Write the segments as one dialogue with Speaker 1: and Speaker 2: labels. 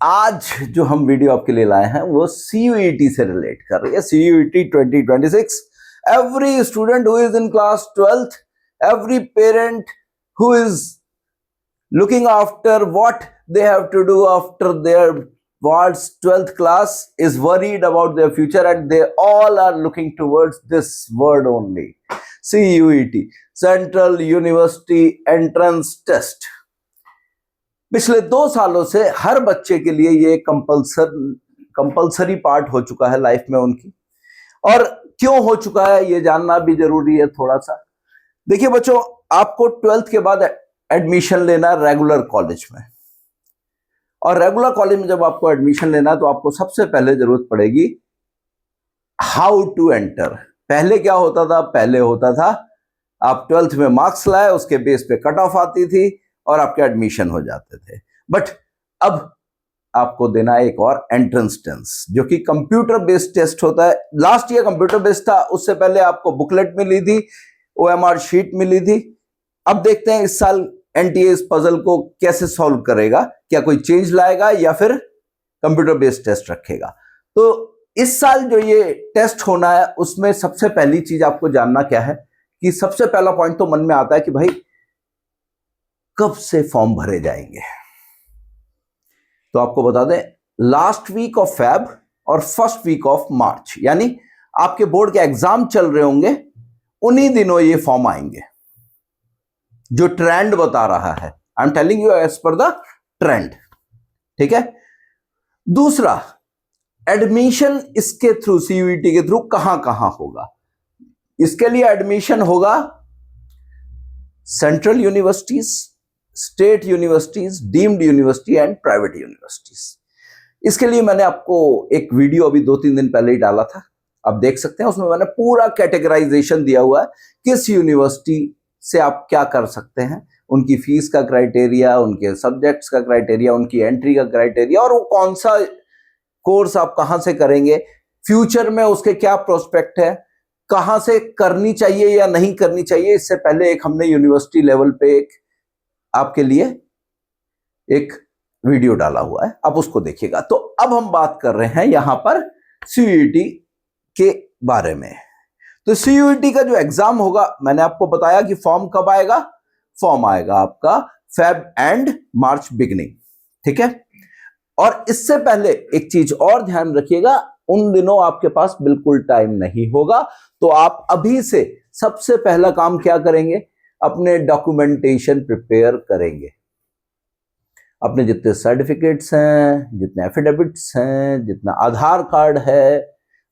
Speaker 1: आज जो हम वीडियो आपके लिए लाए हैं वो CUET से रिलेट कर रही है। CUET 2026। Every student who is in class 12th, every parent who is looking after what they have to do after their towards 12th class is worried about their future, and they all are looking towards this word only, CUET, Central University Entrance Test। पिछले 2 सालों से हर बच्चे के लिए ये compulsory part हो चुका है लाइफ में उनकी। और क्यों हो चुका है ये जानना भी जरूरी है थोड़ा सा। देखिए बच्चों, आपको 12th के बाद एडमिशन लेना है रेगुलर कॉलेज में, और रेगुलर कॉलेज में जब आपको एडमिशन लेना है तो आपको सबसे पहले जरूरत पड़ेगी हाउ टू एंटर। पहले क्या होता था? पहले होता था आप 12th में मार्क्स लाए, उसके बेस पे कट ऑफ आती थी और आपके एडमिशन हो जाते थे। बट अब आपको देना है एक और एंट्रेंस टेस्ट, जो कि कंप्यूटर बेस्ड टेस्ट होता है। लास्ट ईयर कंप्यूटर बेस्ड था, उससे पहले आपको बुकलेट मिली थी, OMR शीट मिली थी। अब देखते हैं इस साल NTA इस पजल को कैसे सॉल्व करेगा, क्या कोई चेंज लाएगा या फिर कंप्यूटर बेस्ड टेस्ट रखेगा। तो इस साल जो ये टेस्ट होना है उसमें सबसे पहली चीज आपको जानना क्या है कि सबसे पहला पॉइंट तो मन में आता है कि भाई कब से फॉर्म भरे जाएंगे। तो आपको बता दें, लास्ट वीक ऑफ फेब और फर्स्ट वीक ऑफ मार्च, यानी आपके बोर्ड के एग्जाम चल रहे होंगे, उन्हीं दिनों ये फॉर्म आएंगे। जो ट्रेंड बता रहा है, I am telling you as per the trend, ठीक है। दूसरा, एडमिशन इसके थ्रू, CUET के थ्रू कहां कहां होगा? इसके लिए एडमिशन होगा central universities, state universities, deemed university and private universities. इसके लिए मैंने आपको एक वीडियो अभी 2-3 दिन पहले ही डाला था, आप देख सकते हैं। उसमें मैंने पूरा कैटेगराइजेशन दिया हुआ है, किस यूनिवर्सिटी से आप क्या कर सकते हैं, उनकी फीस का क्राइटेरिया, उनके सब्जेक्ट्स का क्राइटेरिया, उनकी एंट्री का क्राइटेरिया, और वो कौन सा कोर्स आप कहां से करेंगे, फ्यूचर में उसके क्या प्रोस्पेक्ट है, कहां से करनी चाहिए या नहीं करनी चाहिए। इससे पहले एक हमने यूनिवर्सिटी लेवल पे एक आपके लिए एक वीडियो डाला हुआ है, आप उसको देखिएगा। तो अब हम बात कर रहे हैं यहां पर CUET के बारे में। तो CUET का जो एग्जाम होगा, मैंने आपको बताया कि फॉर्म कब आएगा। फॉर्म आएगा आपका फेब एंड मार्च बिगिनिंग, ठीक है। और इससे पहले एक चीज और ध्यान रखिएगा, उन दिनों आपके पास बिल्कुल टाइम नहीं होगा। तो आप अभी से सबसे पहला काम क्या करेंगे? अपने डॉक्यूमेंटेशन प्रिपेयर करेंगे। अपने जितने सर्टिफिकेट्स हैं, जितने एफिडेविट्स हैं, जितना आधार कार्ड है,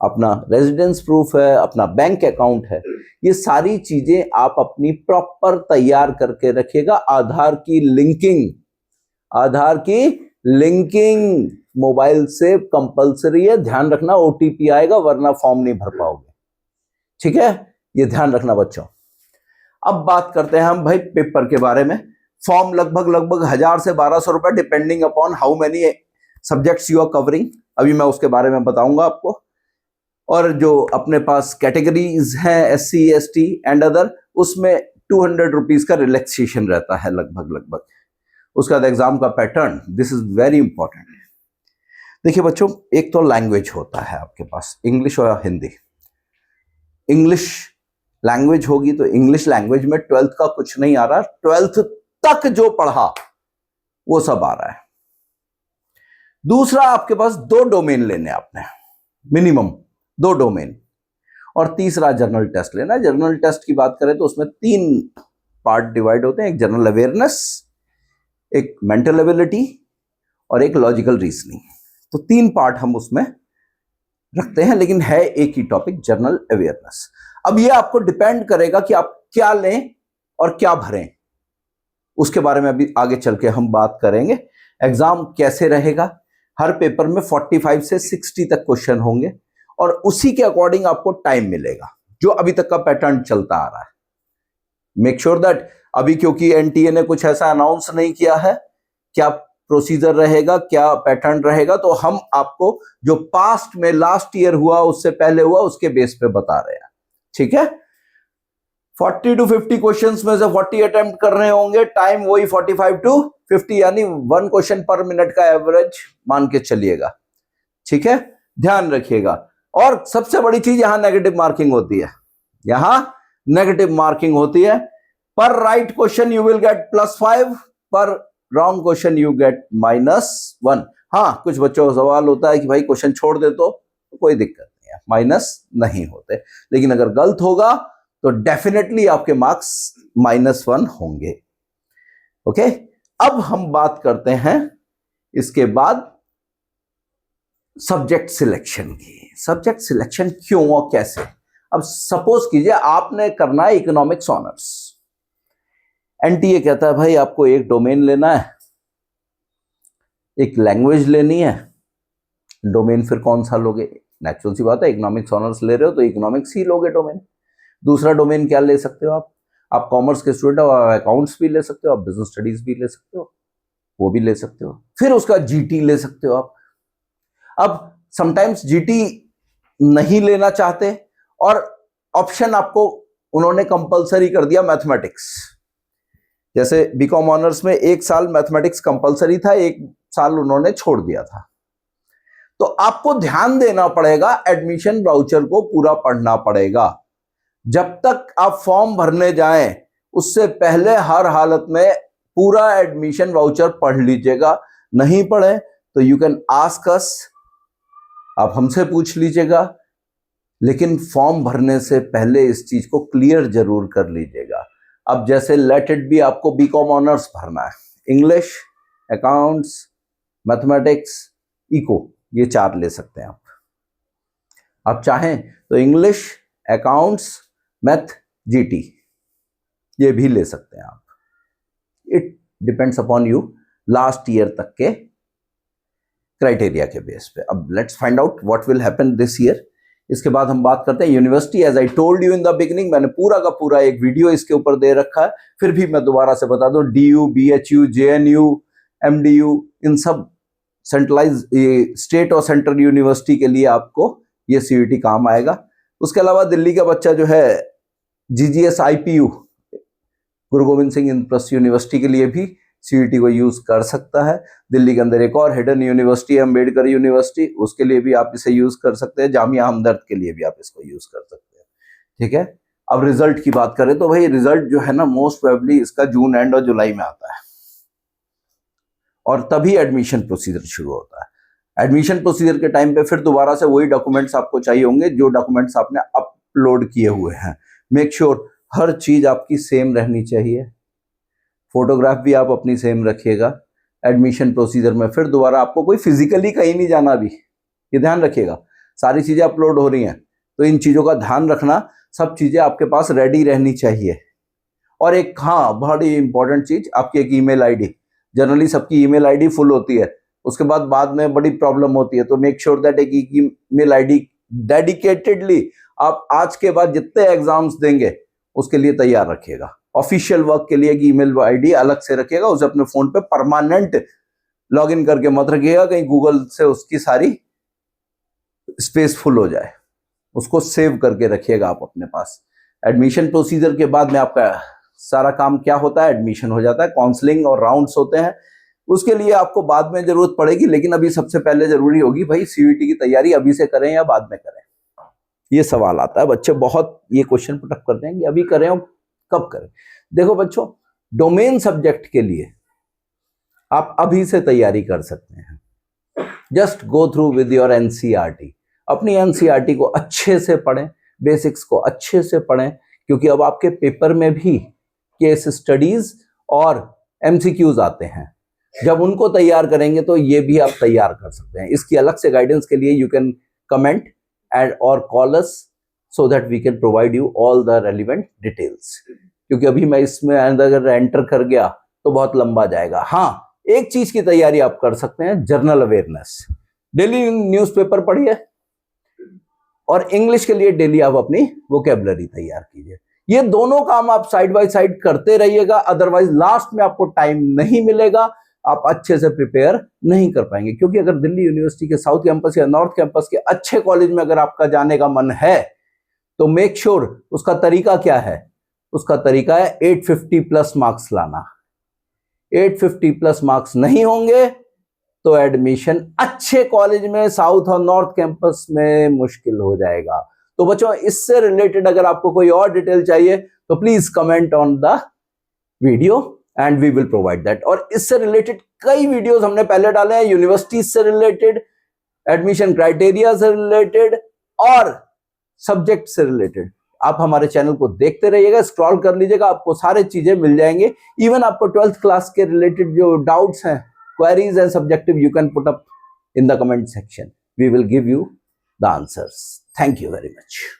Speaker 1: अपना रेजिडेंस प्रूफ है, अपना बैंक अकाउंट है, ये सारी चीजें आप अपनी प्रॉपर तैयार करके रखिएगा। आधार की लिंकिंग मोबाइल से कंपलसरी है, ध्यान रखना। OTP आएगा वरना फॉर्म नहीं भर पाओगे, ठीक है, ये ध्यान रखना बच्चों। अब बात करते हैं हम भाई पेपर के बारे में। फॉर्म लगभग 1000 से 1200 रुपए, depending upon how many subjects you are covering. अभी मैं उसके बारे में बताऊंगा आपको। और जो अपने पास कैटेगरीज हैं SC ST एंड अदर, उसमें 200 रुपीज का रिलैक्सेशन रहता है लगभग। उसका एग्जाम का pattern, this is very important. देखिए बच्चों, एक तो लैंग्वेज होता है आपके पास, इंग्लिश और हिंदी। इंग्लिश लैंग्वेज होगी तो इंग्लिश लैंग्वेज में 12th का कुछ नहीं आ रहा, 12th तक जो पढ़ा वो सब आ रहा है। दूसरा, आपके पास 2 डोमेन लेने आपने, मिनिमम 2 डोमेन। और तीसरा, जनरल टेस्ट लेना है। जनरल टेस्ट की बात करें तो उसमें 3 पार्ट डिवाइड होते हैं, एक जनरल अवेयरनेस, एक मेंटल एबिलिटी और एक लॉजिकल रीजनिंग। तो 3 पार्ट हम उसमें रखते हैं, लेकिन है एक ही टॉपिक, जनरल अवेयरनेस। अब ये आपको डिपेंड करेगा कि आप क्या लें और क्या भरें, उसके बारे में अभी आगे चल के हम बात करेंगे। एग्जाम कैसे रहेगा? हर पेपर में 45 से 60 तक क्वेश्चन होंगे, और उसी के अकॉर्डिंग आपको टाइम मिलेगा, जो अभी तक का पैटर्न चलता आ रहा है। मेक श्योर दैट, अभी क्योंकि NTA ने कुछ ऐसा अनाउंस नहीं किया है, क्या प्रोसीजर रहेगा, क्या पैटर्न रहेगा, तो हम आपको जो पास्ट में लास्ट ईयर हुआ, उससे पहले हुआ, उसके बेस पे बता रहे हैं, ठीक है। 40 to 50 क्वेश्चंस में से 40 अटेम्प्ट कर रहे होंगे, टाइम वही 45 to 50 यानी 1 क्वेश्चन पर मिनट का एवरेज मान के चलिएगा, ठीक है, ध्यान रखिएगा। और सबसे बड़ी चीज यहां नेगेटिव मार्किंग होती है, यहां नेगेटिव मार्किंग होती है। पर right question you will get +5, पर रॉन्ग क्वेश्चन यू गेट -1। हाँ, कुछ बच्चों का सवाल होता है कि भाई क्वेश्चन छोड़ दे तो कोई दिक्कत नहीं है, माइनस नहीं होते, लेकिन अगर गलत होगा तो डेफिनेटली आपके मार्क्स -1 होंगे। ओके, अब हम बात करते हैं इसके बाद सब्जेक्ट सिलेक्शन की। सब्जेक्ट सिलेक्शन क्यों और कैसे? अब सपोज कीजिए आपने करना है इकोनॉमिक्स ऑनर्स, एनटीए कहता है भाई आपको एक डोमेन लेना है, एक लैंग्वेज लेनी है। डोमेन फिर कौन सा लोगे? नेचुरल सी बात है, इकोनॉमिक्स ऑनर्स ले रहे हो तो इकोनॉमिक्स ही लोगे डोमेन। दूसरा डोमेन क्या ले सकते हो आप कॉमर्स के स्टूडेंट हो, आप अकाउंट्स भी ले सकते हो, आप बिजनेस स्टडीज भी ले सकते हो, वो भी ले सकते हो। फिर उसका जीटी ले सकते हो आप। अब समटाइम्स जीटी नहीं लेना चाहते और ऑप्शन आपको उन्होंने कंपलसरी कर दिया मैथमेटिक्स। जैसे बीकॉम ऑनर्स में 1 साल मैथमेटिक्स कंपलसरी था, 1 साल उन्होंने छोड़ दिया था। तो आपको ध्यान देना पड़ेगा, एडमिशन वाउचर को पूरा पढ़ना पड़ेगा। जब तक आप फॉर्म भरने जाएं उससे पहले हर हालत में पूरा एडमिशन वाउचर पढ़ लीजिएगा। नहीं पढ़े तो यू कैन आस्क अस, आप हमसे पूछ लीजिएगा, लेकिन फॉर्म भरने से पहले इस चीज को क्लियर जरूर कर लीजिएगा। अब जैसे लेट इट बी आपको बीकॉम ऑनर्स भरना है, इंग्लिश, अकाउंट्स, मैथमेटिक्स, इको, ये 4 ले सकते हैं आप चाहें तो इंग्लिश, अकाउंट्स, मैथ, जीटी ये भी ले सकते हैं आप। It depends upon you, last year तक के क्राइटेरिया के बेस पे। अब let's find out what will happen this year. इसके बाद हम बात करते हैं university. As I told you in the beginning, मैंने पूरा का पूरा एक वीडियो इसके ऊपर दे रखा है, फिर भी मैं दोबारा से बता दूं, डीयू, बीएचयू, जेएनयू, एमडीयू, इन सब सेंट्रलाइज स्टेट और सेंट्रल यूनिवर्सिटी के लिए आपको ये सीयूटी काम आएगा। उसके अलावा दिल्ली का बच्चा जो है जीजीएस आईपीयू, गुरु गोविंद सिंह इंद्रप्रस्थ यूनिवर्सिटी के लिए भी सीयूटी को यूज कर सकता है। दिल्ली के अंदर एक और हिडन यूनिवर्सिटी है, अम्बेडकर यूनिवर्सिटी, उसके लिए भी आप इसे यूज कर सकते हैं। जामिया हमदर्द के लिए भी आप इसको यूज कर सकते हैं, ठीक है। अब रिजल्ट की बात करें तो भाई रिजल्ट जो है ना, मोस्ट प्रोबेबली इसका जून एंड और जुलाई में आता है, और तभी एडमिशन प्रोसीजर शुरू होता है। एडमिशन प्रोसीजर के टाइम पे फिर दोबारा से वही डॉक्यूमेंट्स आपको चाहिए होंगे जो डॉक्यूमेंट्स आपने अपलोड किए हुए हैं। मेक श्योर हर चीज आपकी सेम रहनी चाहिए, फोटोग्राफ भी आप अपनी सेम रखिएगा। एडमिशन प्रोसीजर में फिर दोबारा आपको कोई फिजिकली कहीं नहीं जाना, अभी ये ध्यान रखिएगा, सारी चीजें अपलोड हो रही हैं, तो इन चीजों का ध्यान रखना, सब चीजें आपके पास रेडी रहनी चाहिए। और एक हाँ बड़ी इंपॉर्टेंट चीज, आपकी एक ईमेल आईडी, जनरली सबकी ईमेल आईडी फुल होती है, उसके बाद में बड़ी प्रॉब्लम होती है, तो मेक श्योर दैट एक ईमेल आईडी डेडिकेटेडली आप आज के बाद जितने एग्जाम्स देंगे उसके लिए तैयार रखिएगा। ऑफिशियल वर्क के लिए ईमेल आईडी अलग से रखिएगा, उसे अपने फोन पे परमानेंट लॉगिन करके मत रखिएगा, कहीं गूगल से उसकी सारी स्पेस फुल हो जाए, उसको सेव करके रखिएगा आप अपने पास। एडमिशन प्रोसीजर के बाद में आपका सारा काम क्या होता है, एडमिशन हो जाता है, काउंसलिंग और राउंड्स होते हैं, उसके लिए आपको बाद में जरूरत पड़ेगी, लेकिन अभी सबसे पहले जरूरी होगी भाई सीयूईटी की तैयारी अभी से करें या बाद में करें। ये सवाल आता है, बच्चे बहुत ये क्वेश्चन पुटअप करते हैं कि अभी करें और कब करें। देखो बच्चों, डोमेन सब्जेक्ट के लिए आप अभी से तैयारी कर सकते हैं। Just go through with your NCERT, अपनी एनसीईआरटी को अच्छे से पढ़ें, बेसिक्स को अच्छे से पढ़ें, क्योंकि अब आपके पेपर में भी केस स्टडीज और एमसीक्यूज आते हैं। जब उनको तैयार करेंगे तो ये भी आप तैयार कर सकते हैं। इसकी अलग से गाइडेंस के लिए यू कैन कमेंट एंड और call us so that we can provide you all the relevant details। क्योंकि अभी मैं इसमें अगर एंटर कर गया तो बहुत लंबा जाएगा। हाँ, एक चीज की तैयारी आप कर सकते हैं, जर्नल अवेयरनेस, डेली न्यूज़पेपर पढ़िए, और इंग्लिश के लिए डेली आप अपनी वोकेबलरी तैयार कीजिए। ये दोनों काम आप साइड बाय साइड करते रहिएगा, अदरवाइज लास्ट में आपको टाइम नहीं मिलेगा, आप अच्छे से प्रिपेयर नहीं कर पाएंगे। क्योंकि अगर दिल्ली यूनिवर्सिटी के साउथ कैंपस या नॉर्थ कैंपस के अच्छे कॉलेज में अगर आपका जाने का मन है तो मेक श्योर उसका तरीका क्या है, उसका तरीका है 850 प्लस मार्क्स लाना। 850 प्लस मार्क्स नहीं होंगे तो एडमिशन अच्छे कॉलेज में साउथ और नॉर्थ कैंपस में मुश्किल हो जाएगा। तो बच्चों, इससे रिलेटेड अगर आपको कोई और डिटेल चाहिए तो please comment on the video and we will provide that. और इससे रिलेटेड कई वीडियोस हमने पहले डाले हैं, यूनिवर्सिटी से रिलेटेड, एडमिशन क्राइटेरिया से रिलेटेड और सब्जेक्ट से रिलेटेड। आप हमारे चैनल को देखते रहिएगा, स्क्रॉल कर लीजिएगा, आपको सारी चीजें मिल जाएंगे। इवन आपको 12th क्लास के रिलेटेड जो डाउट्स हैं, queries and subjective, you can put up in the comment section. We will give you the answers. Thank you very much.